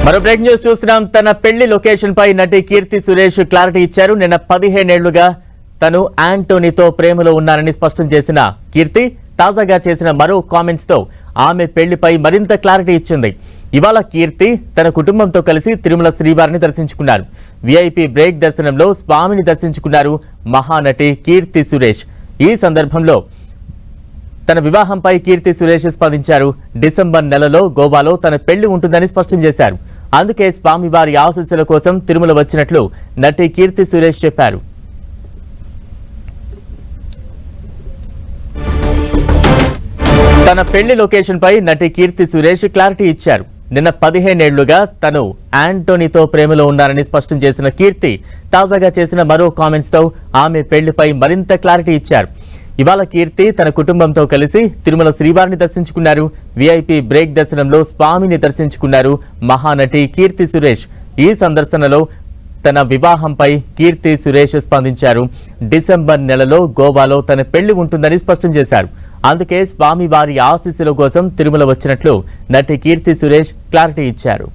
మరో break news చూస్తున్నాం. తన పెళ్లి లొకేషన్ పై నటి కీర్తి సురేష్ క్లారిటీ ఇచ్చారు. నిన్న 15 ఏళ్లుగా తను యాంటోనీతో ప్రేమలో ఉన్నారని స్పష్టం చేసిన కీర్తి తాజాగా చేసిన మరో కామెంట్స్ తో ఆమె పెళ్లిపై మరింత క్లారిటీ ఇచ్చింది. ఇవాళ కీర్తి తన కుటుంబంతో కలిసి తిరుమల శ్రీవారిని దర్శించుకున్నారు. విఐపి బ్రేక్ దర్శనంలో స్వామిని దర్శించుకున్నారు మహానటి కీర్తి సురేష్. ఈ సందర్భంలో తన వివాహంపై కీర్తి సురేష్ స్పందించారు. డిసెంబర్ నెలలో గోవాలో తన పెళ్లి ఉంటుందని స్పష్టం చేశారు. అందుకే స్వామివారి ఆశీస్సుల కోసం తిరుమల వచ్చినట్లు నటి కీర్తి సురేష్ చెప్పారు. తన పెళ్లి లొకేషన్ పై నటి కీర్తి సురేష్ క్లారిటీ ఇచ్చారు. నిన్న 15 ఏళ్లుగా తను యాంటోనీతో ప్రేమలో ఉన్నారని స్పష్టం చేసిన కీర్తి తాజాగా చేసిన మరో కామెంట్స్ తో ఆమె పెళ్లిపై మరింత క్లారిటీ ఇచ్చారు. ఇవాళ కీర్తి తన కుటుంబంతో కలిసి తిరుమల శ్రీవారిని దర్శించుకున్నారు. విఐపి బ్రేక్ దర్శనంలో స్వామిని దర్శించుకున్నారు మహానటి కీర్తి సురేష్. ఈ సందర్శనలో తన వివాహంపై కీర్తి సురేష్ స్పందించారు. డిసెంబర్ నెలలో గోవాలో తన పెళ్లి ఉంటుందని స్పష్టం చేశారు. అందుకే స్వామివారి ఆశీస్సుల కోసం తిరుమల వచ్చినట్లు నటి కీర్తి సురేష్ క్లారిటీ ఇచ్చారు.